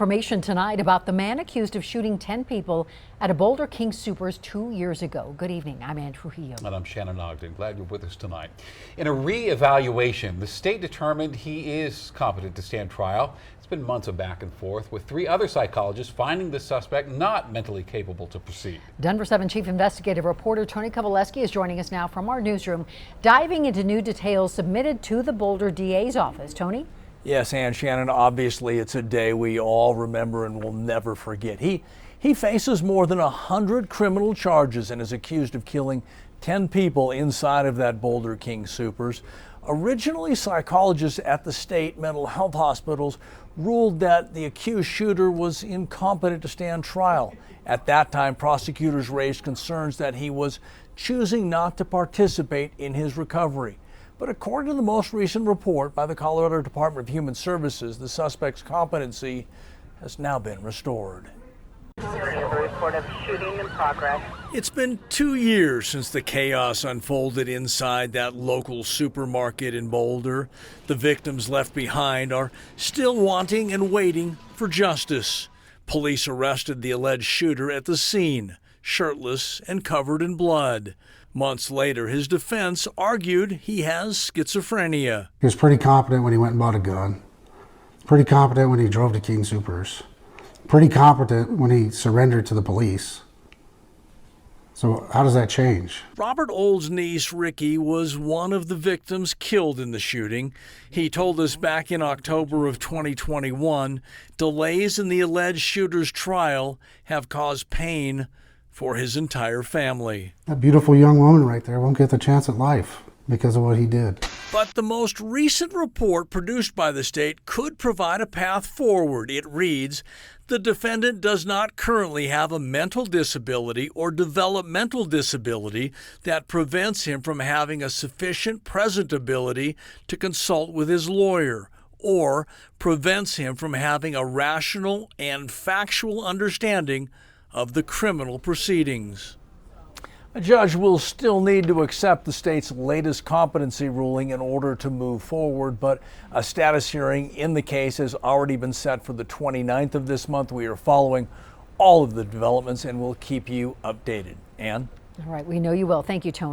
information tonight about the man accused of shooting 10 people at a Boulder King Soopers 2 years ago. Good evening. I'm Ann Trujillo. And I'm Shannon Ogden. Glad you're with us tonight. In a re-evaluation, the state determined he is competent to stand trial. It's been months of back and forth, with 3 other psychologists finding the suspect not mentally capable to proceed. Denver 7 Chief Investigative Reporter Tony Kovaleski is joining us now from our newsroom, diving into new details submitted to the Boulder DA's office. Tony? Yes, Ann, Shannon, obviously it's a day we all remember and will never forget. He faces more than 100 criminal charges and is accused of killing 10 people inside of that Boulder King Soopers. Originally, psychologists at the state mental health hospitals ruled that the accused shooter was incompetent to stand trial. At that time, prosecutors raised concerns that he was choosing not to participate in his recovery. But according to the most recent report by the Colorado Department of Human Services, the suspect's competency has now been restored. Report of shooting in progress. It's been 2 years since the chaos unfolded inside that local supermarket in Boulder. The victims left behind are still wanting and waiting for justice. Police arrested the alleged shooter at the scene, shirtless and covered in blood. Months later, his defense argued he has schizophrenia. He was pretty competent when he went and bought a gun. Pretty competent when he drove to King Soopers. Pretty competent when he surrendered to the police. So how does that change? Robert Old's niece, Ricky, was one of the victims killed in the shooting. He told us back in October of 2021, delays in the alleged shooter's trial have caused pain for his entire family. That beautiful young woman right there won't get the chance at life because of what he did. But the most recent report produced by the state could provide a path forward. It reads, the defendant does not currently have a mental disability or developmental disability that prevents him from having a sufficient present ability to consult with his lawyer, or prevents him from having a rational and factual understanding of the criminal proceedings. A judge will still need to accept the state's latest competency ruling in order to move forward, but a status hearing in the case has already been set for the 29th of this month. We are following all of the developments and we'll keep you updated. Ann? All right, we know you will. Thank you, Tony.